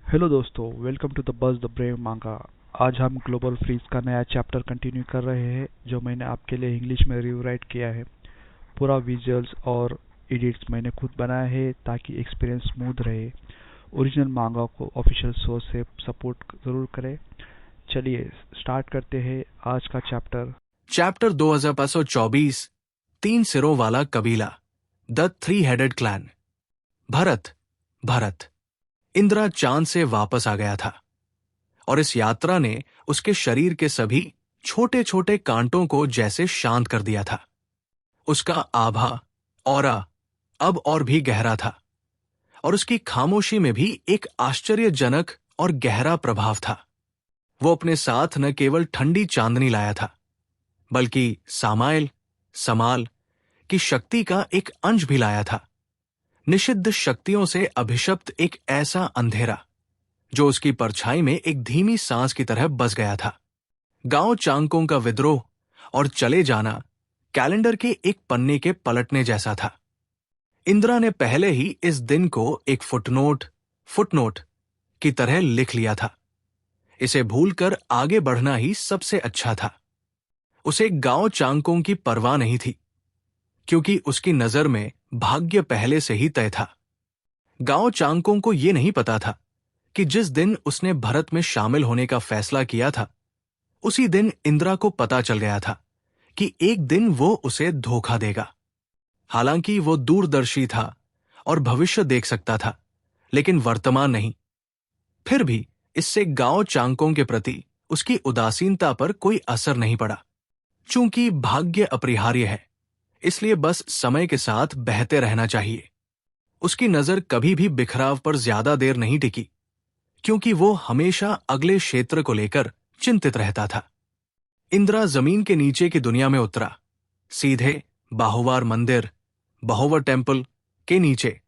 Hello दोस्तों, welcome to the buzz the brave manga. आज हम ग्लोबल फ्रीज का नया चैप्टर कंटिन्यू कर रहे हैं जो मैंने आपके लिए इंग्लिश में रिवराइट किया है। पूरा विजुअल्स और एडिट्स मैंने खुद बनाया है ताकि एक्सपीरियंस स्मूथ रहे। ओरिजिनल मांगा को ऑफिशियल सोर्स से सपोर्ट जरूर करें। चलिए स्टार्ट करते हैं आज का चैप्टर। चैप्टर 2524 तीन सिरों वाला कबीला, the three headed clan. Bharat. Indira चांद से वापस आ गया था और इस यात्रा ने उसके शरीर के सभी छोटे छोटे कांटों को जैसे शांत कर दिया था। उसका आभा, ऑरा अब और भी गहरा था और उसकी खामोशी में भी एक आश्चर्यजनक और गहरा प्रभाव था। वो अपने साथ न केवल ठंडी चांदनी लाया था बल्कि समाल की शक्ति का एक अंश भी लाया था। निषिद्ध शक्तियों से अभिशप्त एक ऐसा अंधेरा जो उसकी परछाई में एक धीमी सांस की तरह बस गया था। गांव चांगकों का विद्रोह और चले जाना कैलेंडर के एक पन्ने के पलटने जैसा था। इंदिरा ने पहले ही इस दिन को एक फुटनोट की तरह लिख लिया था। इसे भूलकर आगे बढ़ना ही सबसे अच्छा था। उसे गांव चांगकों की परवाह नहीं थी क्योंकि उसकी नजर में भाग्य पहले से ही तय था। गांव चांगकों को यह नहीं पता था कि जिस दिन उसने भारत में शामिल होने का फैसला किया था उसी दिन इंदिरा को पता चल गया था कि एक दिन वो उसे धोखा देगा। हालांकि वो दूरदर्शी था और भविष्य देख सकता था, लेकिन वर्तमान नहीं। फिर भी इससे गांव चांगकों के प्रति उसकी उदासीनता पर कोई असर नहीं पड़ा। चूंकि भाग्य अपरिहार्य है, इसलिए बस समय के साथ बहते रहना चाहिए। उसकी नजर कभी भी बिखराव पर ज्यादा देर नहीं टिकी क्योंकि वो हमेशा अगले क्षेत्र को लेकर चिंतित रहता था। इंदिरा जमीन के नीचे की दुनिया में उतरा, सीधे बाहुवार मंदिर, बाहुवर टेम्पल के नीचे,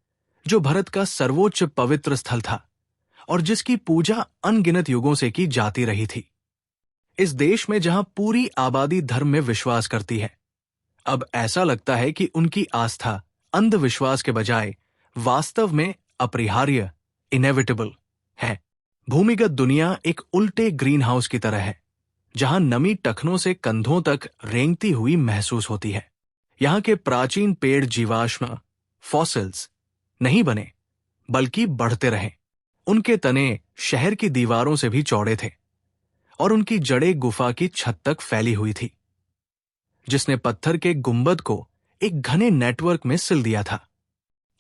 जो भारत का सर्वोच्च पवित्र स्थल था और जिसकी पूजा अनगिनत युगों से की जाती रही थी। इस देश में जहां पूरी आबादी धर्म में विश्वास करती है, अब ऐसा लगता है कि उनकी आस्था अंधविश्वास के बजाय वास्तव में अपरिहार्य, इनेविटेबल है। भूमिगत दुनिया एक उल्टे ग्रीन हाउस की तरह है जहां नमी टखनों से कंधों तक रेंगती हुई महसूस होती है। यहां के प्राचीन पेड़ जीवाश्म फॉसिल्स नहीं बने बल्कि बढ़ते रहे। उनके तने शहर की दीवारों से भी चौड़े थे और उनकी जड़ें गुफा की छत तक फैली हुई थी जिसने पत्थर के गुंबद को एक घने नेटवर्क में सिल दिया था।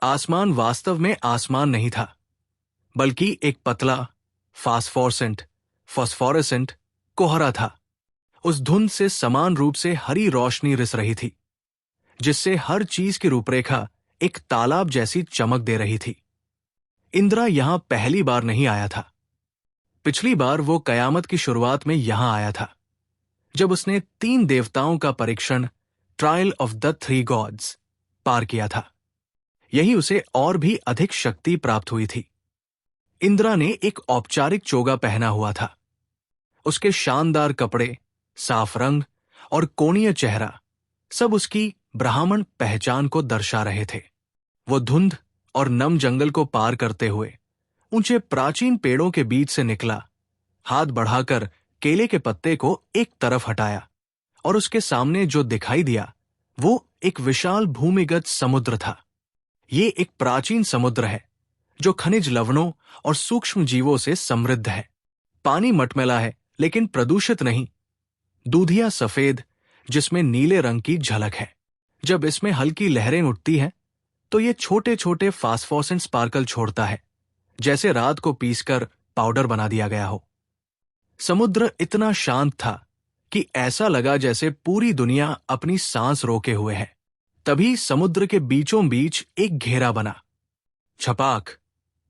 आसमान वास्तव में आसमान नहीं था बल्कि एक पतला फास्फोरेसेंट कोहरा था। उस धुंध से समान रूप से हरी रोशनी रिस रही थी जिससे हर चीज की रूपरेखा एक तालाब जैसी चमक दे रही थी। इंदिरा यहां पहली बार नहीं आया था। पिछली बार वो कयामत की शुरुआत में यहां आया था जब उसने तीन देवताओं का परीक्षण, trial of the three gods, पार किया था। यही उसे और भी अधिक शक्ति प्राप्त हुई थी। इंदिरा ने एक औपचारिक चोगा पहना हुआ था। उसके शानदार कपड़े, साफ रंग और कोणीय चेहरा सब उसकी ब्राह्मण पहचान को दर्शा रहे थे। वो धुंध और नम जंगल को पार करते हुए ऊंचे प्राचीन पेड़ों के बीच से निकला, हाथ बढ़ाकर केले के पत्ते को एक तरफ हटाया और उसके सामने जो दिखाई दिया वो एक विशाल भूमिगत समुद्र था। ये एक प्राचीन समुद्र है जो खनिज लवणों और सूक्ष्म जीवों से समृद्ध है। पानी मटमैला है लेकिन प्रदूषित नहीं, दूधिया सफेद जिसमें नीले रंग की झलक है। जब इसमें हल्की लहरें उठती हैं तो ये छोटे छोटे फास्फोरेसेंट स्पार्कल छोड़ता है, जैसे रात को पीसकर पाउडर बना दिया गया हो। समुद्र इतना शांत था कि ऐसा लगा जैसे पूरी दुनिया अपनी सांस रोके हुए है। तभी समुद्र के बीचों बीच एक घेरा बना। छपाक,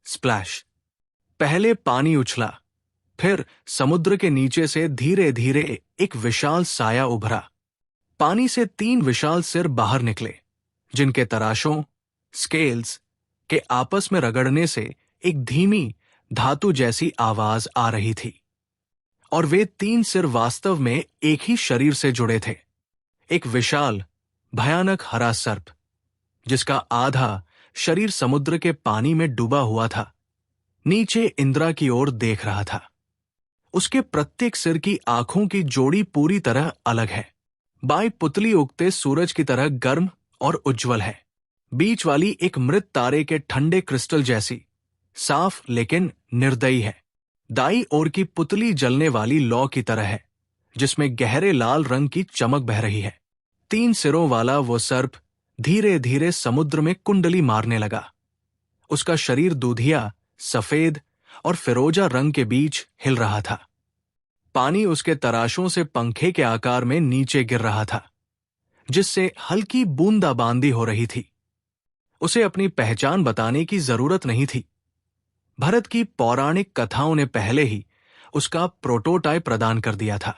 स्प्लैश। पहले पानी उछला, फिर समुद्र के नीचे से धीरे धीरे एक विशाल साया उभरा। पानी से तीन विशाल सिर बाहर निकले जिनके तराशों, स्केल्स के आपस में रगड़ने से एक धीमी धातु जैसी आवाज आ रही थी। और वे तीन सिर वास्तव में एक ही शरीर से जुड़े थे। एक विशाल भयानक हरा सर्प जिसका आधा शरीर समुद्र के पानी में डूबा हुआ था नीचे इंद्रा की ओर देख रहा था। उसके प्रत्येक सिर की आंखों की जोड़ी पूरी तरह अलग है। बाई पुतली उगते सूरज की तरह गर्म और उज्जवल है। बीच वाली एक मृत तारे के ठंडे क्रिस्टल जैसी, साफ लेकिन निर्दयी है। दाई ओर की पुतली जलने वाली लौ की तरह है, जिसमें गहरे लाल रंग की चमक बह रही है। 3 सिरों वाला वो सर्प धीरे धीरे समुद्र में कुंडली मारने लगा। उसका शरीर दूधिया, सफेद और फिरोजा रंग के बीच हिल रहा था। पानी उसके तराशों से पंखे के आकार में नीचे गिर रहा था, जिससे हल्की बूंदाबांदी हो रही थी। उसे अपनी पहचान बताने की जरूरत नहीं थी। भारत की पौराणिक कथाओं ने पहले ही उसका प्रोटोटाइप प्रदान कर दिया था।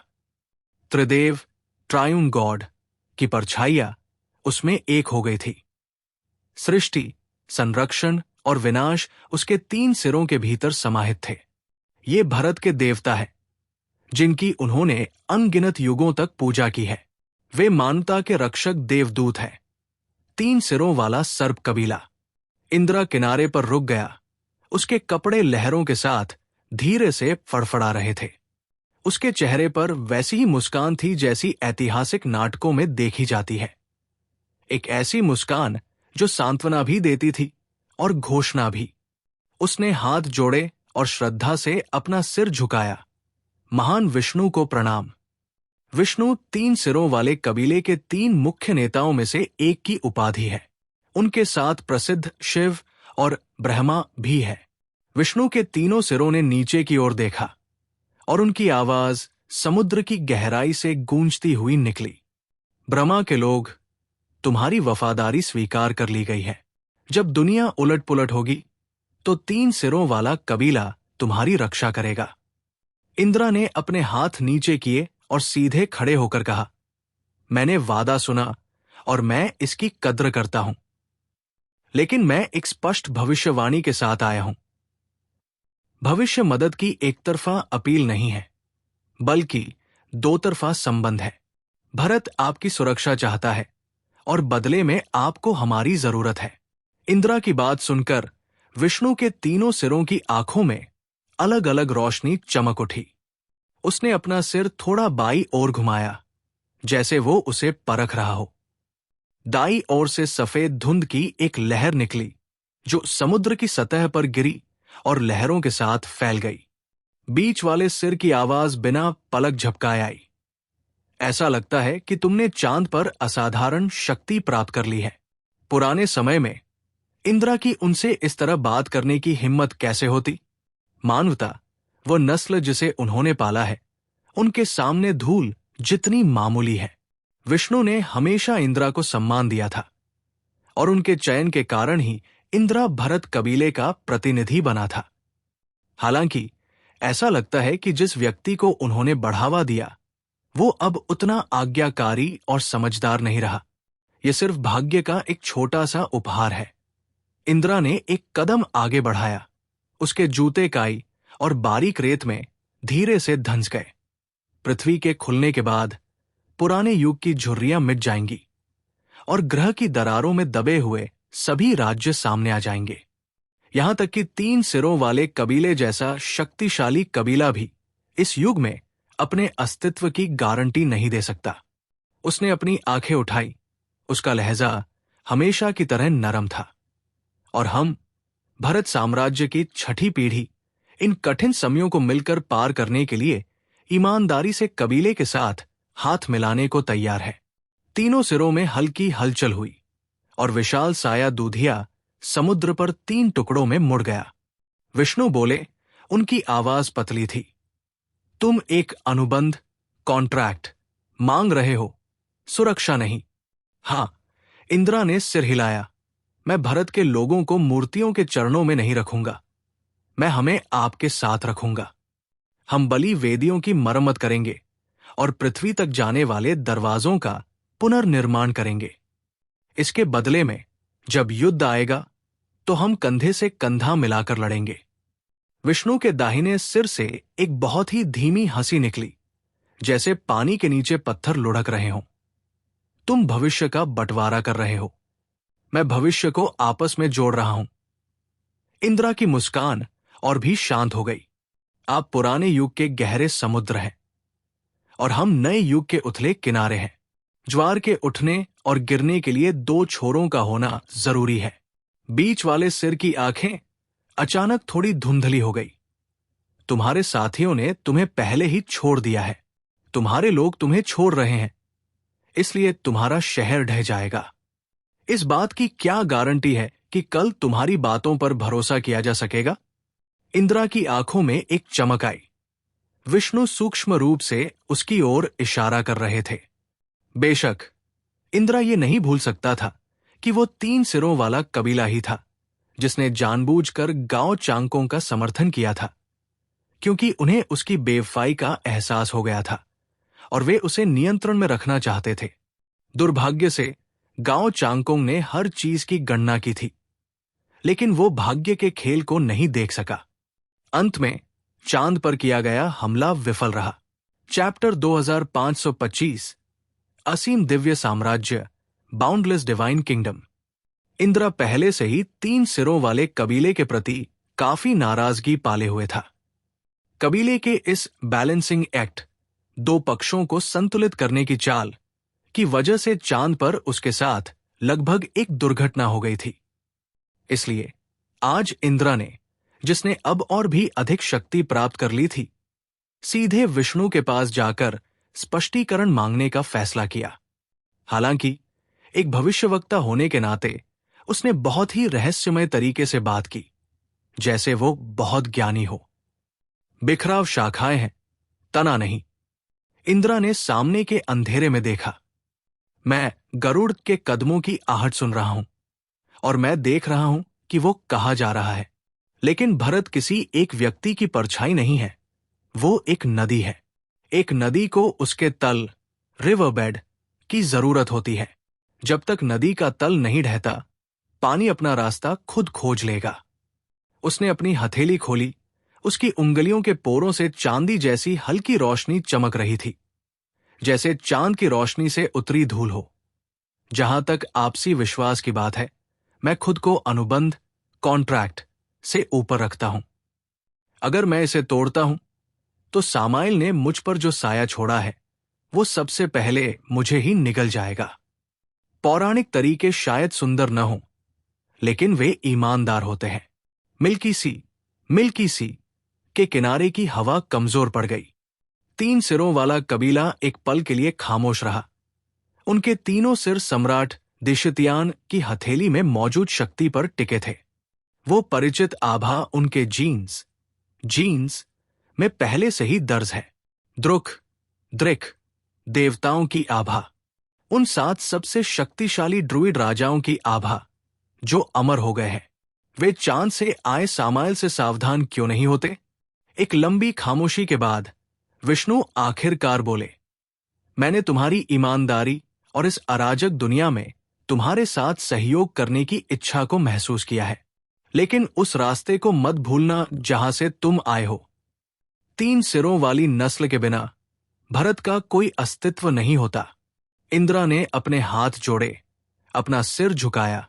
त्रिदेव, ट्रायून गॉड की परछाइयां उसमें एक हो गई थी। सृष्टि, संरक्षण और विनाश उसके 3 सिरों के भीतर समाहित थे। ये भरत के देवता है, जिनकी उन्होंने अनगिनत युगों तक पूजा की है। वे मानवता के रक्षक देवदूत हैं। 3 सिरों वाला सर्प कबीला। इंद्रा किनारे पर रुक गया। उसके कपड़े लहरों के साथ धीरे से फड़फड़ा रहे थे। उसके चेहरे पर वैसी ही मुस्कान थी जैसी ऐतिहासिक नाटकों में देखी जाती है। एक ऐसी मुस्कान जो सांत्वना भी देती थी और घोषणा भी। उसने हाथ जोड़े और श्रद्धा से अपना सिर झुकाया। महान विष्णु को प्रणाम। विष्णु 3 सिरों वाले कबीले के 3 मुख्य नेताओं में से एक की उपाधि है। उनके साथ प्रसिद्ध शिव और ब्रह्मा भी है। विष्णु के तीनों सिरों ने नीचे की ओर देखा और उनकी आवाज समुद्र की गहराई से गूंजती हुई निकली। ब्रह्मा के लोग, तुम्हारी वफादारी स्वीकार कर ली गई है। जब दुनिया उलट पुलट होगी तो 3 सिरों वाला कबीला तुम्हारी रक्षा करेगा। इंद्रा ने अपने हाथ नीचे किए और सीधे खड़े होकर कहा, मैंने वादा सुना और मैं इसकी कद्र करता हूं, लेकिन मैं एक स्पष्ट भविष्यवाणी के साथ आया हूं। भविष्य मदद की एकतरफा अपील नहीं है, बल्कि 2 तरफा संबंध है। भरत आपकी सुरक्षा चाहता है और बदले में आपको हमारी जरूरत है। इंद्रा की बात सुनकर विष्णु के तीनों सिरों की आंखों में अलग अलग रोशनी चमक उठी। उसने अपना सिर थोड़ा बाई ओर घुमाया, जैसे वो उसे परख रहा हो। दाई ओर से सफेद धुंध की एक लहर निकली, जो समुद्र की सतह पर गिरी और लहरों के साथ फैल गई। बीच वाले सिर की आवाज बिना पलक झपकाए आई, ऐसा लगता है कि तुमने चांद पर असाधारण शक्ति प्राप्त कर ली है। पुराने समय में इंद्रा की उनसे इस तरह बात करने की हिम्मत कैसे होती? मानवता, वो नस्ल जिसे उन्होंने पाला है, उनके सामने धूल जितनी मामूली है। विष्णु ने हमेशा इंद्रा को सम्मान दिया था और उनके चयन के कारण ही इंद्रा भरत कबीले का प्रतिनिधि बना था। हालांकि ऐसा लगता है कि जिस व्यक्ति को उन्होंने बढ़ावा दिया, वो अब उतना आज्ञाकारी और समझदार नहीं रहा। यह सिर्फ भाग्य का एक छोटा सा उपहार है। इंद्रा ने एक कदम आगे बढ़ाया। उसके जूते काई और बारीक रेत में धीरे से धंस गए। पृथ्वी के खुलने के बाद पुराने युग की झुर्रियां मिट जाएंगी और ग्रह की दरारों में दबे हुए सभी राज्य सामने आ जाएंगे। यहां तक कि 3 सिरों वाले कबीले जैसा शक्तिशाली कबीला भी इस युग में अपने अस्तित्व की गारंटी नहीं दे सकता। उसने अपनी आंखें उठाई। उसका लहजा हमेशा की तरह नरम था। और हम, भरत साम्राज्य की 6ठी पीढ़ी, इन कठिन समयों को मिलकर पार करने के लिए ईमानदारी से कबीले के साथ हाथ मिलाने को तैयार है। तीनों सिरों में हल्की हलचल हुई और विशाल साया दूधिया समुद्र पर 3 टुकड़ों में मुड़ गया। विष्णु बोले, उनकी आवाज पतली थी, तुम एक अनुबंध, कॉन्ट्रैक्ट मांग रहे हो, सुरक्षा नहीं। हां, इंद्रा ने सिर हिलाया। मैं भरत के लोगों को मूर्तियों के चरणों में नहीं रखूंगा। मैं हमें आपके साथ रखूंगा। हम बलि वेदियों की मरम्मत करेंगे और पृथ्वी तक जाने वाले दरवाजों का पुनर्निर्माण करेंगे। इसके बदले में जब युद्ध आएगा तो हम कंधे से कंधा मिलाकर लड़ेंगे। विष्णु के दाहिने सिर से एक बहुत ही धीमी हंसी निकली, जैसे पानी के नीचे पत्थर लुढ़क रहे हों। तुम भविष्य का बंटवारा कर रहे हो। मैं भविष्य को आपस में जोड़ रहा हूं। इंद्रा की मुस्कान और भी शांत हो गई। आप पुराने युग के गहरे समुद्र हैं और हम नए युग के उथले किनारे हैं। ज्वार के उठने और गिरने के लिए दो छोरों का होना जरूरी है। बीच वाले सिर की आंखें अचानक थोड़ी धुंधली हो गई। तुम्हारे साथियों ने तुम्हें पहले ही छोड़ दिया है। तुम्हारे लोग तुम्हें छोड़ रहे हैं, इसलिए तुम्हारा शहर ढह जाएगा। इस बात की क्या गारंटी है कि कल तुम्हारी बातों पर भरोसा किया जा सकेगा? इंदिरा की आंखों में एक चमक आई। विष्णु सूक्ष्म रूप से उसकी ओर इशारा कर रहे थे। बेशक इंदिरा ये नहीं भूल सकता था कि वो 3 सिरों वाला कबीला ही था जिसने जानबूझकर गांव चांगकों का समर्थन किया था, क्योंकि उन्हें उसकी बेवफाई का एहसास हो गया था और वे उसे नियंत्रण में रखना चाहते थे। दुर्भाग्य से गांव चांगकोंग ने हर चीज की गणना की थी, लेकिन वो भाग्य के खेल को नहीं देख सका। अंत में चांद पर किया गया हमला विफल रहा। चैप्टर 2525 असीम दिव्य साम्राज्य, बाउंडलेस डिवाइन किंगडम। इंदिरा पहले से ही 3 सिरों वाले कबीले के प्रति काफी नाराजगी पाले हुए था। कबीले के इस बैलेंसिंग एक्ट, दो पक्षों को संतुलित करने की चाल की वजह से चांद पर उसके साथ लगभग एक दुर्घटना हो गई थी। इसलिए आज इंदिरा ने, जिसने अब और भी अधिक शक्ति प्राप्त कर ली थी, सीधे विष्णु के पास जाकर स्पष्टीकरण मांगने का फैसला किया। हालांकि एक भविष्यवक्ता होने के नाते उसने बहुत ही रहस्यमय तरीके से बात की, जैसे वो बहुत ज्ञानी हो। बिखराव शाखाएं हैं, तना नहीं। इंदिरा ने सामने के अंधेरे में देखा। मैं गरुड़ के कदमों की आहट सुन रहा हूं और मैं देख रहा हूं कि वो कहाँ जा रहा है। लेकिन भरत किसी एक व्यक्ति की परछाई नहीं है, वो एक नदी है। एक नदी को उसके तल, रिवर बेड, की जरूरत होती है। जब तक नदी का तल नहीं ढहता, पानी अपना रास्ता खुद खोज लेगा। उसने अपनी हथेली खोली। उसकी उंगलियों के पोरों से चांदी जैसी हल्की रोशनी चमक रही थी, जैसे चांद की रोशनी से उतरी धूल हो। जहां तक आपसी विश्वास की बात है, मैं खुद को अनुबंध, कॉन्ट्रैक्ट से ऊपर रखता हूं। अगर मैं इसे तोड़ता हूं तो सामाइल ने मुझ पर जो साया छोड़ा है वो सबसे पहले मुझे ही निगल जाएगा। पौराणिक तरीके शायद सुंदर न हों, लेकिन वे ईमानदार होते हैं। मिल्की सी के किनारे की हवा कमजोर पड़ गई। 3 सिरों वाला कबीला एक पल के लिए खामोश रहा। उनके तीनों सिर सम्राट दिशितियान की हथेली में मौजूद शक्ति पर टिके थे। वो परिचित आभा उनके जीन्स में पहले से ही दर्ज है। द्रिक देवताओं की आभा, उन 7 सबसे शक्तिशाली ड्रूइड राजाओं की आभा जो अमर हो गए हैं। वे चांद से आए सामाइल से सावधान क्यों नहीं होते? एक लंबी खामोशी के बाद विष्णु आखिरकार बोले, मैंने तुम्हारी ईमानदारी और इस अराजक दुनिया में तुम्हारे साथ सहयोग करने की इच्छा को महसूस किया है, लेकिन उस रास्ते को मत भूलना जहां से तुम आए हो। 3 सिरों वाली नस्ल के बिना भरत का कोई अस्तित्व नहीं होता। इंदिरा ने अपने हाथ जोड़े, अपना सिर झुकाया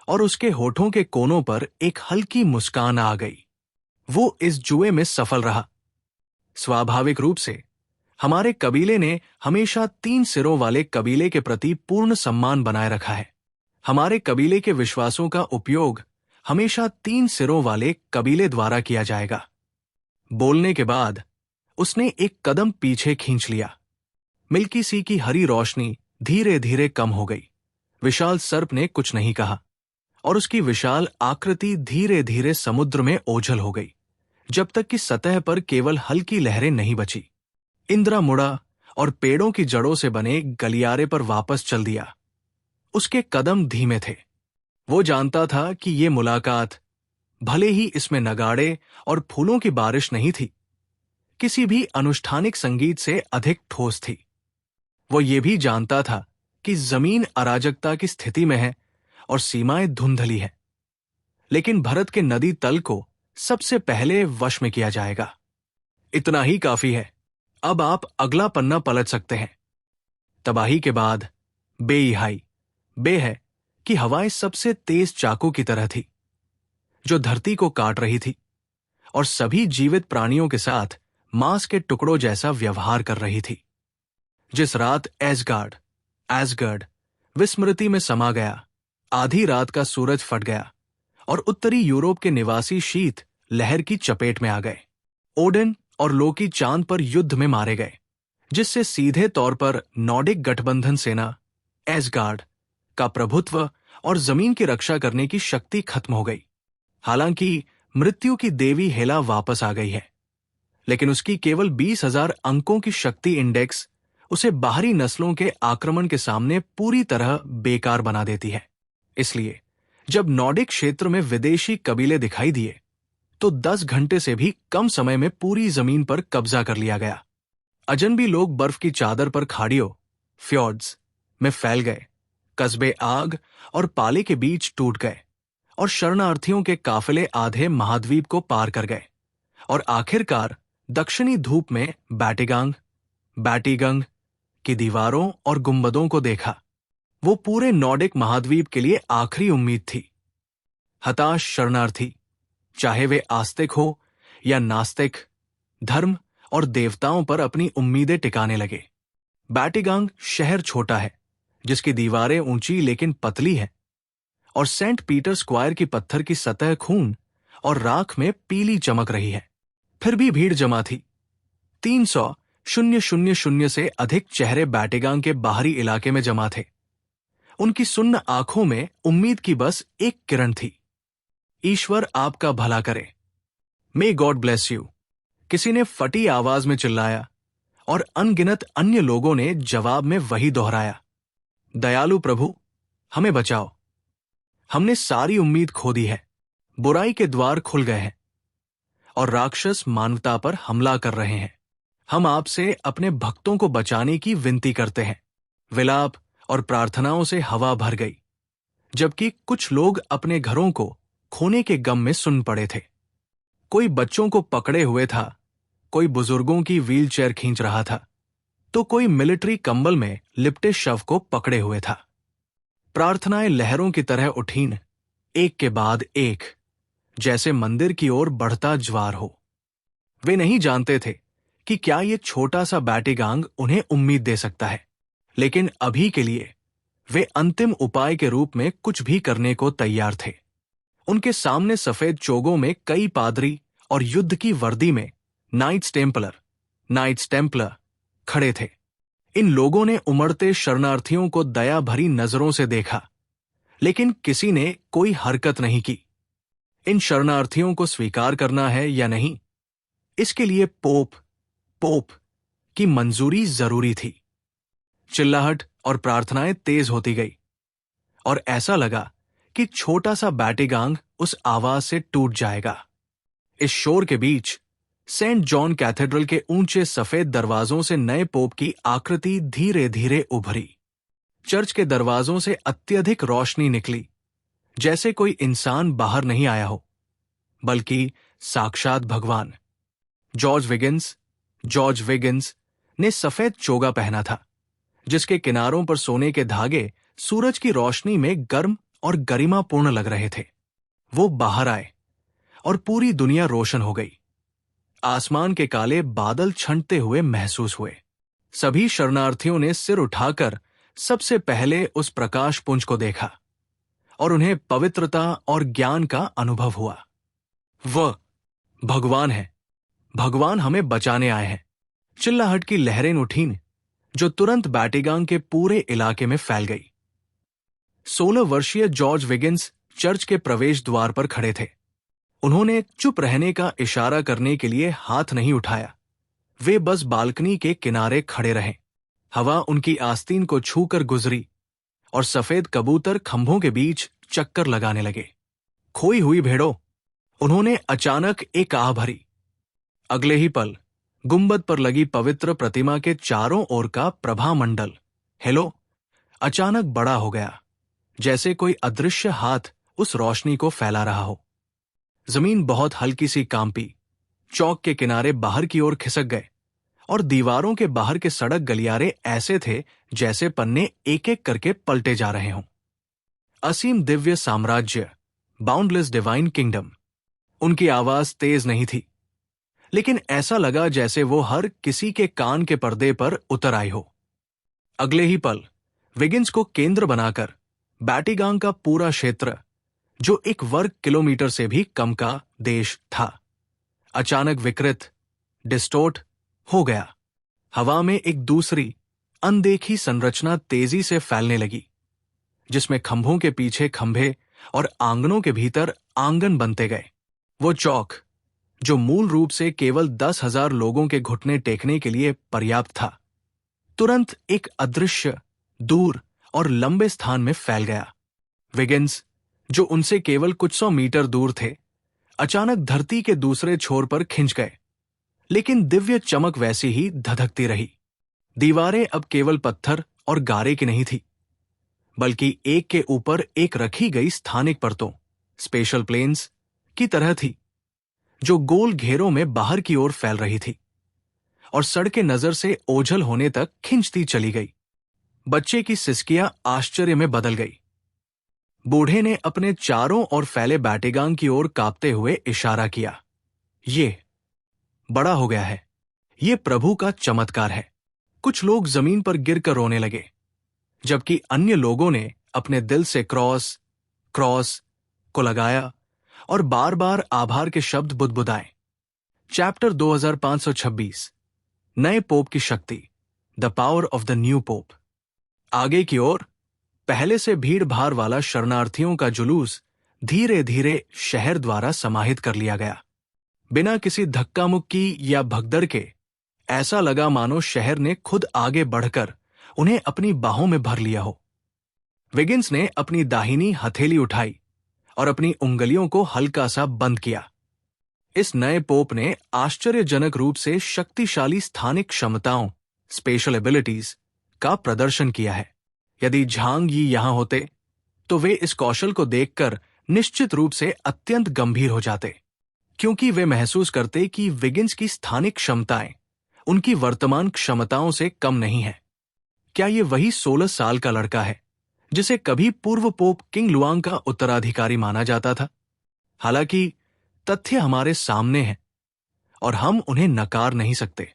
और उसके होठों के कोनों पर एक हल्की मुस्कान आ गई। वो इस जुए में सफल रहा। स्वाभाविक रूप से हमारे कबीले ने हमेशा 3 सिरों वाले कबीले के प्रति पूर्ण सम्मान बनाए रखा है। हमारे कबीले के विश्वासों का उपयोग हमेशा 3 सिरों वाले कबीले द्वारा किया जाएगा। बोलने के बाद उसने एक कदम पीछे खींच लिया। मिल्की सी की हरी रोशनी धीरे धीरे कम हो गई। विशाल सर्प ने कुछ नहीं कहा और उसकी विशाल आकृति धीरे धीरे समुद्र में ओझल हो गई, जब तक कि सतह पर केवल हल्की लहरें नहीं बची। इंदिरा मुड़ा और पेड़ों की जड़ों से बने गलियारे पर वापस चल दिया। उसके कदम धीमे थे। वो जानता था कि ये मुलाकात, भले ही इसमें नगाड़े और फूलों की बारिश नहीं थी, किसी भी अनुष्ठानिक संगीत से अधिक ठोस थी। वो ये भी जानता था कि जमीन अराजकता की स्थिति में है और सीमाएं धुंधली है, लेकिन भरत के नदी तल को सबसे पहले वश में किया जाएगा। इतना ही काफी है। अब आप अगला पन्ना पलट सकते हैं। तबाही के बाद बेइहाई है कि हवाएं सबसे तेज चाकू की तरह थी, जो धरती को काट रही थी और सभी जीवित प्राणियों के साथ मांस के टुकड़ों जैसा व्यवहार कर रही थी। जिस रात एसगर्ड विस्मृति में समा गया, आधी रात का सूरज फट गया और उत्तरी यूरोप के निवासी शीत लहर की चपेट में आ गए। ओडिन और लोकी चांद पर युद्ध में मारे गए, जिससे सीधे तौर पर नॉर्डिक गठबंधन सेना एसगार्ड का प्रभुत्व और जमीन की रक्षा करने की शक्ति खत्म हो गई। हालांकि मृत्यु की देवी हेला वापस आ गई है, लेकिन उसकी केवल 20,000 अंकों की शक्ति इंडेक्स उसे बाहरी नस्लों के आक्रमण के सामने पूरी तरह बेकार बना देती है। इसलिए जब नॉर्डिक क्षेत्र में विदेशी कबीले दिखाई दिए तो 10 घंटे से भी कम समय में पूरी जमीन पर कब्जा कर लिया गया। अजनबी लोग बर्फ की चादर पर खाड़ियों फ्योर्ड्स में फैल गए, कस्बे आग और पाले के बीच टूट गए और शरणार्थियों के काफिले आधे महाद्वीप को पार कर गए और आखिरकार दक्षिणी धूप में बैटिगंग की दीवारों और गुंबदों को देखा। वो पूरे नॉर्डिक महाद्वीप के लिए आखिरी उम्मीद थी। हताश शरणार्थी, चाहे वे आस्तिक हो या नास्तिक, धर्म और देवताओं पर अपनी उम्मीदें टिकाने लगे। बैटिगंग शहर छोटा है, जिसकी दीवारें ऊंची लेकिन पतली हैं, और सेंट पीटर स्क्वायर की पत्थर की सतह खून और राख में पीली चमक रही है। फिर भी भीड़ जमा थी। 300,000 से अधिक चेहरे बैटिगंग के बाहरी इलाके में जमा थे। उनकी सुन्न आंखों में उम्मीद की बस एक किरण थी। ईश्वर आपका भला करे, मे गॉड ब्लेस यू, किसी ने फटी आवाज में चिल्लाया और अनगिनत अन्य लोगों ने जवाब में वही दोहराया, दयालु प्रभु हमें बचाओ, हमने सारी उम्मीद खो दी है, बुराई के द्वार खुल गए हैं और राक्षस मानवता पर हमला कर रहे हैं। हम आपसे अपने भक्तों को बचाने की विनती करते हैं। विलाप और प्रार्थनाओं से हवा भर गई, जबकि कुछ लोग अपने घरों को खोने के गम में सुन पड़े थे। कोई बच्चों को पकड़े हुए था, कोई बुजुर्गों की व्हीलचेयर खींच रहा था, तो कोई मिलिट्री कंबल में लिपटे शव को पकड़े हुए था। प्रार्थनाएं लहरों की तरह उठीं, एक के बाद एक, जैसे मंदिर की ओर बढ़ता ज्वार हो। वे नहीं जानते थे कि क्या ये छोटा सा बैटिगंग उन्हें उम्मीद दे सकता है, लेकिन अभी के लिए वे अंतिम उपाय के रूप में कुछ भी करने को तैयार थे। उनके सामने सफेद चोगों में कई पादरी और युद्ध की वर्दी में नाइट्स टेम्पलर खड़े थे। इन लोगों ने उमड़ते शरणार्थियों को दया भरी नजरों से देखा, लेकिन किसी ने कोई हरकत नहीं की। इन शरणार्थियों को स्वीकार करना है या नहीं, इसके लिए पोप की मंजूरी जरूरी थी। चिल्लाहट और प्रार्थनाएं तेज होती गई और ऐसा लगा कि छोटा सा बैटिगंग उस आवाज से टूट जाएगा। इस शोर के बीच सेंट जॉन कैथेड्रल के ऊंचे सफेद दरवाजों से नए पोप की आकृति धीरे धीरे उभरी। चर्च के दरवाजों से अत्यधिक रोशनी निकली, जैसे कोई इंसान बाहर नहीं आया हो, बल्कि साक्षात भगवान। जॉर्ज विगिंस ने सफेद चोगा पहना था, जिसके किनारों पर सोने के धागे सूरज की रोशनी में गर्म और गरिमापूर्ण लग रहे थे। वो बाहर आए और पूरी दुनिया रोशन हो गई। आसमान के काले बादल छंटते हुए महसूस हुए। सभी शरणार्थियों ने सिर उठाकर सबसे पहले उस प्रकाश पुंज को देखा और उन्हें पवित्रता और ज्ञान का अनुभव हुआ। वह भगवान है, भगवान हमें बचाने आए हैं। चिल्लाहट की लहरें उठीं, जो तुरंत बैटिगंग के पूरे इलाके में फैल गई। 16 वर्षीय जॉर्ज विगिंस चर्च के प्रवेश द्वार पर खड़े थे। उन्होंने चुप रहने का इशारा करने के लिए हाथ नहीं उठाया। वे बस बालकनी के किनारे खड़े रहे। हवा उनकी आस्तीन को छूकर गुजरी और सफेद कबूतर खंभों के बीच चक्कर लगाने लगे। खोई हुई भेड़ों, उन्होंने अचानक एक आह भरी। अगले ही पल गुंबद पर लगी पवित्र प्रतिमा के चारों ओर का प्रभामंडल अचानक बड़ा हो गया, जैसे कोई अदृश्य हाथ उस रोशनी को फैला रहा हो। जमीन बहुत हल्की सी कांपी, चौक के किनारे बाहर की ओर खिसक गए और दीवारों के बाहर के सड़क गलियारे ऐसे थे जैसे पन्ने एक एक करके पलटे जा रहे हों। असीम दिव्य साम्राज्य, बाउंडलेस डिवाइन किंगडम। उनकी आवाज तेज नहीं थी, लेकिन ऐसा लगा जैसे वो हर किसी के कान के पर्दे पर उतर आई हो। अगले ही पल विगिंस को केंद्र बनाकर बैटिगांग का पूरा क्षेत्र, जो 1 वर्ग किलोमीटर से भी कम का देश था, अचानक विकृत, डिस्टोर्ट हो गया। हवा में एक दूसरी अनदेखी संरचना तेजी से फैलने लगी, जिसमें खंभों के पीछे खंभे और आंगनों के भीतर आंगन बनते गए। वो चौक, जो मूल रूप से केवल 10,000 लोगों के घुटने टेकने के लिए पर्याप्त था, तुरंत एक अदृश्य, दूर और लंबे स्थान में फैल गया। विगिंस, जो उनसे केवल कुछ 100 मीटर दूर थे, अचानक धरती के दूसरे छोर पर खिंच गए। लेकिन दिव्य चमक वैसी ही धधकती रही। दीवारें अब केवल पत्थर और गारे की नहीं थी, बल्कि एक के ऊपर एक रखी गई स्थानिक परतों, स्पेशल प्लेन्स की तरह थी, जो गोल घेरों में बाहर की ओर फैल रही थी और सड़कें नजर से ओझल होने तक खिंचती चली गई। बच्चे की सिसकियां आश्चर्य में बदल गई। बूढ़े ने अपने चारों ओर फैले बैटिगांग की ओर कांपते हुए इशारा किया। ये बड़ा हो गया है, ये प्रभु का चमत्कार है। कुछ लोग जमीन पर गिरकर रोने लगे, जबकि अन्य लोगों ने अपने दिल से क्रॉस क्रॉस को लगाया और बार बार आभार के शब्द बुदबुदाए। चैप्टर 2526, नए पोप की शक्ति, the power of the new pope. आगे की ओर पहले से भीड़ भाड़ वाला शरणार्थियों का जुलूस धीरे धीरे शहर द्वारा समाहित कर लिया गया। बिना किसी धक्का मुक्की या भगदड़ के ऐसा लगा मानो शहर ने खुद आगे बढ़कर उन्हें अपनी बाहों में भर लिया हो। विगिंस ने अपनी दाहिनी हथेली उठाई और अपनी उंगलियों को हल्का सा बंद किया। इस नए पोप ने आश्चर्यजनक रूप से शक्तिशाली स्थानिक क्षमताओं, स्पेशल एबिलिटीज का प्रदर्शन किया है। यदि झांग यी यहां होते तो वे इस कौशल को देखकर निश्चित रूप से अत्यंत गंभीर हो जाते, क्योंकि वे महसूस करते कि विगिंस की स्थानिक क्षमताएं उनकी वर्तमान क्षमताओं से कम नहीं है। क्या ये वही 16 साल का लड़का है जिसे कभी पूर्व पोप किंग लुआंग का उत्तराधिकारी माना जाता था? हालांकि तथ्य हमारे सामने हैं और हम उन्हें नकार नहीं सकते।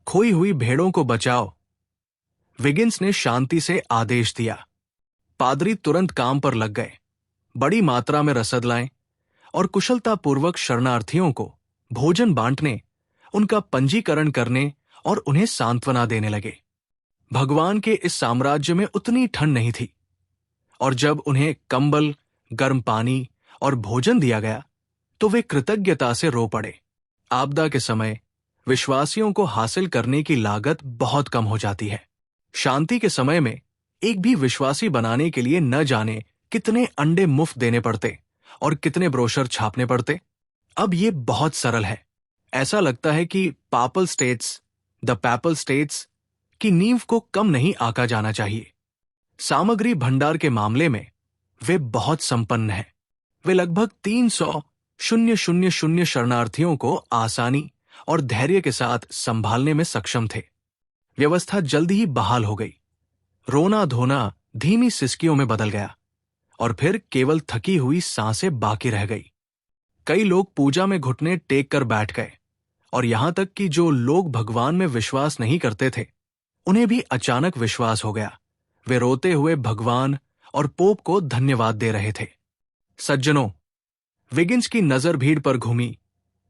खोई हुई भेड़ों को बचाओ, विगिंस ने शांति से आदेश दिया। पादरी तुरंत काम पर लग गए, बड़ी मात्रा में रसद लाएं और कुशलतापूर्वक शरणार्थियों को भोजन बांटने, उनका पंजीकरण करने और उन्हें सांत्वना देने लगे। भगवान के इस साम्राज्य में उतनी ठंड नहीं थी, और जब उन्हें कंबल, गर्म पानी और भोजन दिया गया तो वे कृतज्ञता से रो पड़े। आपदा के समय विश्वासियों को हासिल करने की लागत बहुत कम हो जाती है। शांति के समय में एक भी विश्वासी बनाने के लिए न जाने कितने अंडे मुफ्त देने पड़ते और कितने ब्रोशर छापने पड़ते। अब ये बहुत सरल है। ऐसा लगता है कि papal states, the PayPal states की नींव को कम नहीं आंका जाना चाहिए। सामग्री भंडार के मामले में वे बहुत संपन्न हैं। वे लगभग 300,000 शरणार्थियों को आसानी और धैर्य के साथ संभालने में सक्षम थे। व्यवस्था जल्द ही बहाल हो गई। रोना धोना धीमी सिसकियों में बदल गया और फिर केवल थकी हुई सांसें बाकी रह गई। कई लोग पूजा में घुटने टेक कर बैठ गए, और यहां तक कि जो लोग भगवान में विश्वास नहीं करते थे, उन्हें भी अचानक विश्वास हो गया। वे रोते हुए भगवान और पोप को धन्यवाद दे रहे थे। सज्जनों, विगिंस की नजर भीड़ पर घूमी।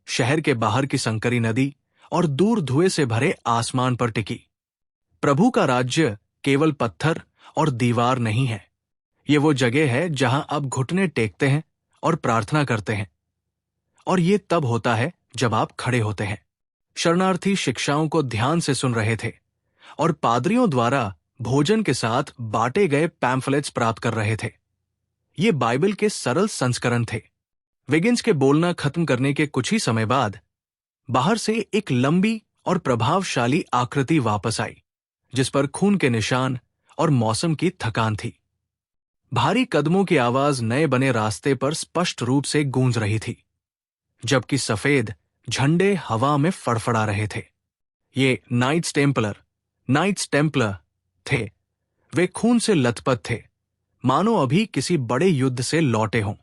शहर के बाहर की संकरी नदी और दूर धुएं से भरे आसमान पर टिकी। प्रभु का राज्य केवल पत्थर और दीवार नहीं है। ये वो जगह है जहां आप घुटने टेकते हैं और प्रार्थना करते हैं, और ये तब होता है जब आप खड़े होते हैं। शरणार्थी शिक्षाओं को ध्यान से सुन रहे थे और पादरियों द्वारा भोजन के साथ बांटे गए पैम्फलेट्स प्राप्त कर रहे थे। ये बाइबल के सरल संस्करण थे। विगिंस के बोलना खत्म करने के कुछ ही समय बाद बाहर से एक लंबी और प्रभावशाली आकृति वापस आई, जिस पर खून के निशान और मौसम की थकान थी। भारी कदमों की आवाज नए बने रास्ते पर स्पष्ट रूप से गूंज रही थी, जबकि सफेद झंडे हवा में फड़फड़ा रहे थे। ये नाइट्स टेम्पलर थे। वे खून से लथपथ थे, मानो अभी किसी बड़े युद्ध से लौटे हों।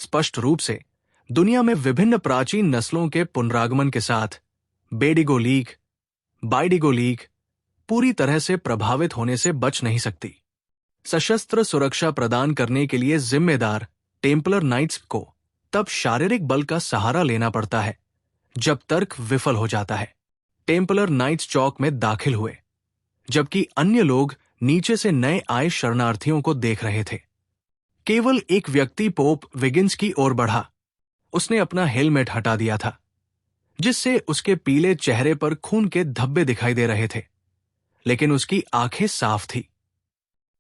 स्पष्ट रूप से दुनिया में विभिन्न प्राचीन नस्लों के पुनरागमन के साथ बेडिगो लीग, बाइडिगो लीग पूरी तरह से प्रभावित होने से बच नहीं सकती। सशस्त्र सुरक्षा प्रदान करने के लिए जिम्मेदार टेम्पलर नाइट्स को तब शारीरिक बल का सहारा लेना पड़ता है जब तर्क विफल हो जाता है। टेम्पलर नाइट्स चौक में दाखिल हुए, जबकि अन्य लोग नीचे से नए आए शरणार्थियों को देख रहे थे। केवल एक व्यक्ति पोप विगिन्स की ओर बढ़ा। उसने अपना हेलमेट हटा दिया था, जिससे उसके पीले चेहरे पर खून के धब्बे दिखाई दे रहे थे, लेकिन उसकी आंखें साफ थी।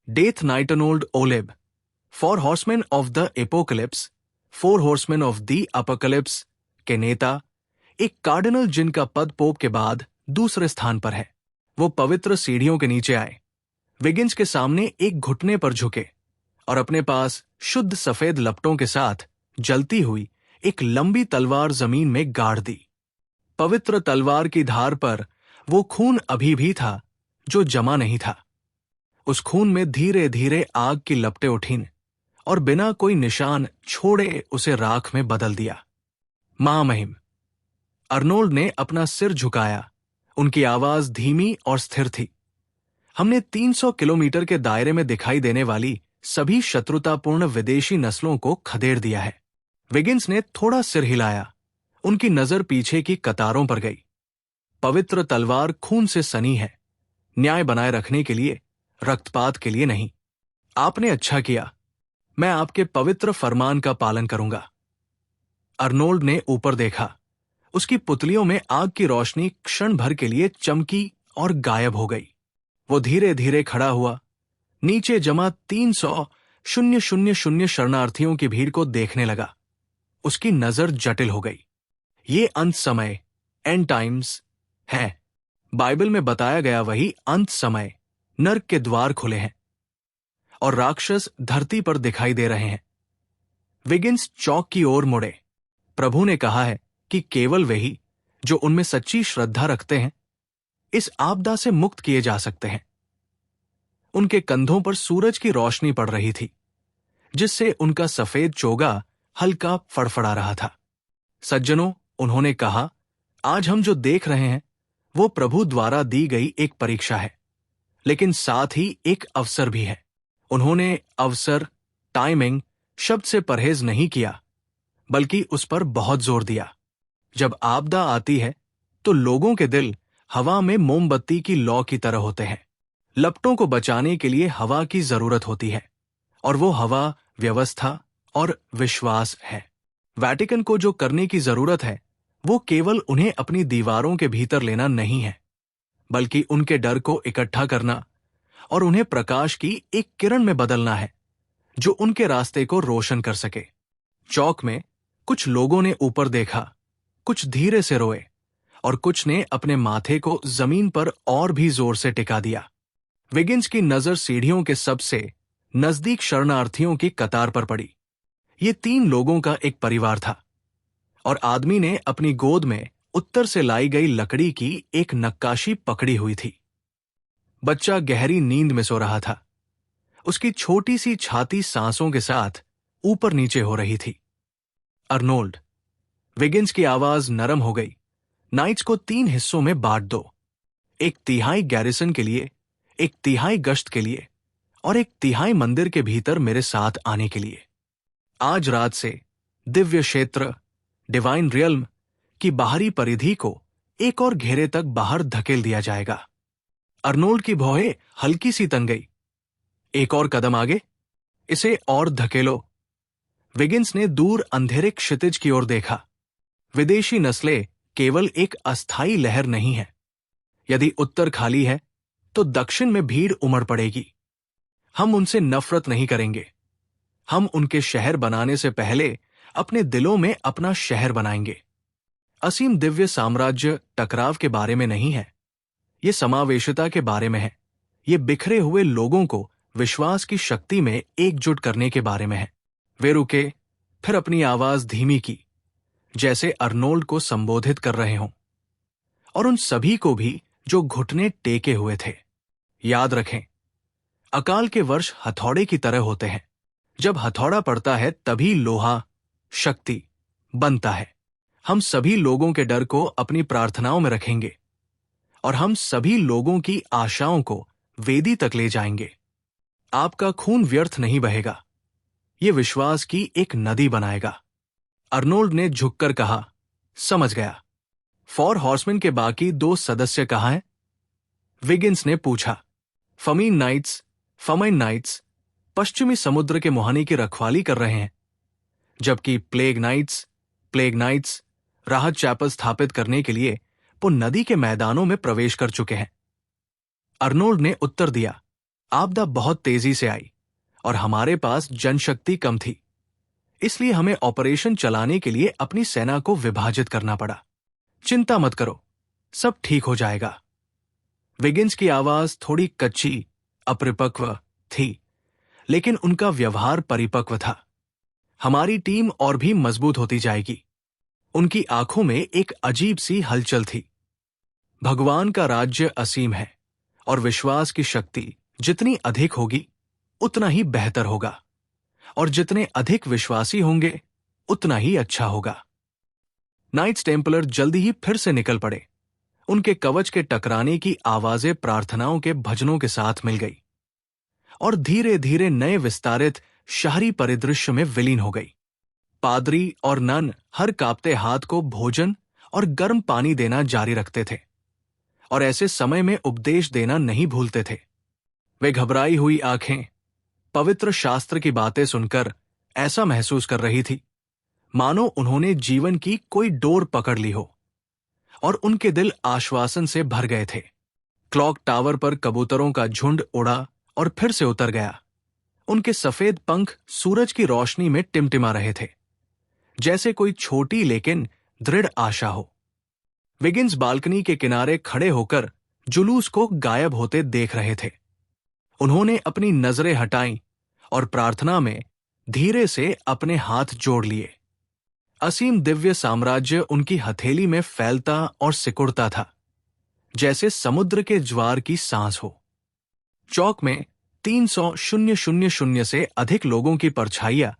डेथ नाइटनोल्ड ओलेब, 4 horsemen of the apocalypse, 4 horsemen of the apocalypse के नेता, एक कार्डिनल जिनका पद पोप के बाद दूसरे स्थान पर है। वो पवित्र सीढ़ियों के नीचे आए, विगिन्स के सामने एक घुटने पर झुके और अपने पास शुद्ध सफेद लपटों के साथ जलती हुई एक लंबी तलवार जमीन में गाड़ दी। पवित्र तलवार की धार पर वो खून अभी भी था जो जमा नहीं था। उस खून में धीरे धीरे आग की लपटें उठीं और बिना कोई निशान छोड़े उसे राख में बदल दिया। महामहिम, अर्नोल्ड ने अपना सिर झुकाया। उनकी आवाज धीमी और स्थिर थी। हमने 300 किलोमीटर के दायरे में दिखाई देने वाली सभी शत्रुतापूर्ण विदेशी नस्लों को खदेड़ दिया है। विगिन्स ने थोड़ा सिर हिलाया। उनकी नजर पीछे की कतारों पर गई। पवित्र तलवार खून से सनी है, न्याय बनाए रखने के लिए, रक्तपात के लिए नहीं। आपने अच्छा किया। मैं आपके पवित्र फरमान का पालन करूंगा। अर्नोल्ड ने ऊपर देखा। उसकी पुतलियों में आग की रोशनी क्षण भर के लिए चमकी और गायब हो गई। वो धीरे धीरे खड़ा हुआ, नीचे जमा 300,000 शरणार्थियों की भीड़ को देखने लगा। उसकी नजर जटिल हो गई। ये अंत समय, एंड टाइम्स है। बाइबल में बताया गया वही अंत समय। नर्क के द्वार खुले हैं और राक्षस धरती पर दिखाई दे रहे हैं। विगिन्स चौक की ओर मुड़े। प्रभु ने कहा है कि केवल वही जो उनमें सच्ची श्रद्धा रखते हैं इस आपदा से मुक्त किए जा सकते हैं। उनके कंधों पर सूरज की रोशनी पड़ रही थी, जिससे उनका सफेद चोगा हल्का फड़फड़ा रहा था। सज्जनों, उन्होंने कहा, आज हम जो देख रहे हैं वो प्रभु द्वारा दी गई एक परीक्षा है, लेकिन साथ ही एक अवसर भी है। उन्होंने अवसर, टाइमिंग शब्द से परहेज नहीं किया, बल्कि उस पर बहुत जोर दिया। जब आपदा आती है तो लोगों के दिल हवा में मोमबत्ती की लौ की तरह होते हैं। लपटों को बचाने के लिए हवा की जरूरत होती है, और वो हवा व्यवस्था और विश्वास है। वैटिकन को जो करने की जरूरत है वो केवल उन्हें अपनी दीवारों के भीतर लेना नहीं है, बल्कि उनके डर को इकट्ठा करना और उन्हें प्रकाश की एक किरण में बदलना है जो उनके रास्ते को रोशन कर सके। चौक में कुछ लोगों ने ऊपर देखा, कुछ धीरे से रोए और कुछ ने अपने माथे को जमीन पर और भी जोर से टिका दिया। विगिन्स की नजर सीढ़ियों के सबसे नजदीक शरणार्थियों की कतार पर पड़ी। ये 3 लोगों का एक परिवार था, और आदमी ने अपनी गोद में उत्तर से लाई गई लकड़ी की एक नक्काशी पकड़ी हुई थी। बच्चा गहरी नींद में सो रहा था। उसकी छोटी सी छाती सांसों के साथ ऊपर नीचे हो रही थी। अर्नोल्ड, विगिन्स की आवाज नरम हो गई। नाइट्स को 3 हिस्सों में बांट दो, 1/3 गैरिसन के लिए, 1/3 गश्त के लिए और 1/3 मंदिर के भीतर मेरे साथ आने के लिए। आज रात से दिव्य क्षेत्र, डिवाइन रियल्म की बाहरी परिधि को एक और घेरे तक बाहर धकेल दिया जाएगा। अर्नोल्ड की भौहें हल्की सी तन गई। एक और कदम आगे, इसे और धकेलो। विगिन्स ने दूर अंधेरे क्षितिज की ओर देखा। विदेशी नस्लें केवल एक अस्थायी लहर नहीं है। यदि उत्तर खाली है तो दक्षिण में भीड़ उमड़ पड़ेगी। हम उनसे नफरत नहीं करेंगे। हम उनके शहर बनाने से पहले अपने दिलों में अपना शहर बनाएंगे। असीम दिव्य साम्राज्य टकराव के बारे में नहीं है, ये समावेशिता के बारे में है। ये बिखरे हुए लोगों को विश्वास की शक्ति में एकजुट करने के बारे में है। वे रुके, फिर अपनी आवाज धीमी की, जैसे अर्नोल्ड को संबोधित कर रहे हों, और उन सभी को भी जो घुटने टेके हुए थे। याद रखें, अकाल के वर्ष हथौड़े की तरह होते हैं। जब हथौड़ा पड़ता है तभी लोहा, शक्ति, बनता है। हम सभी लोगों के डर को अपनी प्रार्थनाओं में रखेंगे और हम सभी लोगों की आशाओं को वेदी तक ले जाएंगे। आपका खून व्यर्थ नहीं बहेगा, ये विश्वास की एक नदी बनाएगा। अर्नोल्ड ने झुककर कहा, समझ गया। फोर हॉर्समैन के बाकी 2 सदस्य कहाँ हैं? विगिंस ने पूछा। फमीन नाइट्स पश्चिमी समुद्र के मुहाने की रखवाली कर रहे हैं, जबकि प्लेग नाइट्स राहत चैपल स्थापित करने के लिए वो नदी के मैदानों में प्रवेश कर चुके हैं। अर्नोल्ड ने उत्तर दिया, आपदा बहुत तेजी से आई और हमारे पास जनशक्ति कम थी, इसलिए हमें ऑपरेशन चलाने के लिए अपनी सेना को विभाजित करना पड़ा। चिंता मत करो, सब ठीक हो जाएगा। विगिंस की आवाज थोड़ी कच्ची, अपरिपक्व थी, लेकिन उनका व्यवहार परिपक्व था। हमारी टीम और भी मजबूत होती जाएगी। उनकी आंखों में एक अजीब सी हलचल थी। भगवान का राज्य असीम है और विश्वास की शक्ति जितनी अधिक होगी उतना ही बेहतर होगा, और जितने अधिक विश्वासी होंगे उतना ही अच्छा होगा। नाइट्स टेम्पलर जल्दी ही फिर से निकल पड़े। उनके कवच के टकराने की आवाजें प्रार्थनाओं के भजनों के साथ मिल गई और धीरे धीरे नए विस्तारित शहरी परिदृश्य में विलीन हो गई। पादरी और नन हर कांपते हाथ को भोजन और गर्म पानी देना जारी रखते थे और ऐसे समय में उपदेश देना नहीं भूलते थे। वे घबराई हुई आंखें पवित्र शास्त्र की बातें सुनकर ऐसा महसूस कर रही थी मानो उन्होंने जीवन की कोई डोर पकड़ ली हो, और उनके दिल आश्वासन से भर गए थे। क्लॉक टावर पर कबूतरों का झुंड उड़ा और फिर से उतर गया। उनके सफेद पंख सूरज की रोशनी में टिमटिमा रहे थे, जैसे कोई छोटी लेकिन दृढ़ आशा हो। विगिंस बालकनी के किनारे खड़े होकर जुलूस को गायब होते देख रहे थे। उन्होंने अपनी नजरें हटाईं और प्रार्थना में धीरे से अपने हाथ जोड़ लिए। असीम दिव्य साम्राज्य उनकी हथेली में फैलता और सिकुड़ता था, जैसे समुद्र के ज्वार की सांस हो। चौक में 300,000 से अधिक लोगों की परछाइयां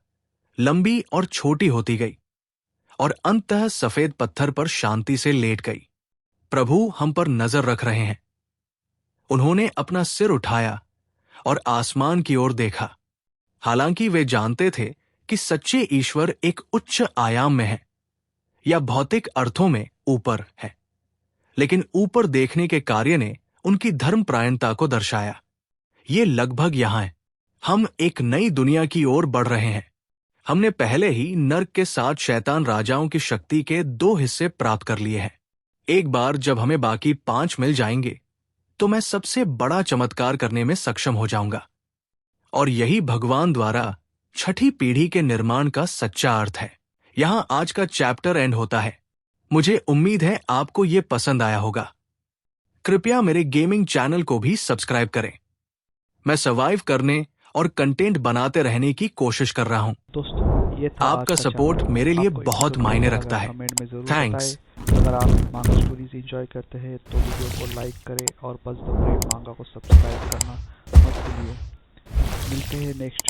लंबी और छोटी होती गई और अंततः सफेद पत्थर पर शांति से लेट गई। प्रभु हम पर नजर रख रहे हैं। उन्होंने अपना सिर उठाया और आसमान की ओर देखा। हालांकि वे जानते थे कि सच्चे ईश्वर एक उच्च आयाम में है या भौतिक अर्थों में ऊपर है, लेकिन ऊपर देखने के कार्य ने उनकी धर्मपरायणता को दर्शाया। ये लगभग यहां है। हम एक नई दुनिया की ओर बढ़ रहे हैं। हमने पहले ही नर्क के 7 शैतान राजाओं की शक्ति के 2 हिस्से प्राप्त कर लिए हैं। एक बार जब हमें बाकी 5 मिल जाएंगे तो मैं सबसे बड़ा चमत्कार करने में सक्षम हो जाऊंगा, और यही भगवान द्वारा 6ठी पीढ़ी के निर्माण का सच्चा अर्थ है। यहां आज का चैप्टर एंड होता है। मुझे उम्मीद है आपको ये पसंद आया होगा। कृपया मेरे गेमिंग चैनल को भी सब्सक्राइब करें। मैं सर्वाइव करने और कंटेंट बनाते रहने की कोशिश कर रहा हूं। दोस्तों, ये था आपका आज का सपोर्ट चैनल। मेरे लिए आपको बहुत वीडियो मायने कैसा रखता लगा है। कमेंट में जरूर थैंक्स। बताएं। अगर आप मांगा स्टोरीज एंजॉय करते हैं तो वीडियो को लाइक करें और बस द ब्रेव मांगा को सब्सक्राइब करना मत भूलिए। मिलते हैं नेक्स्ट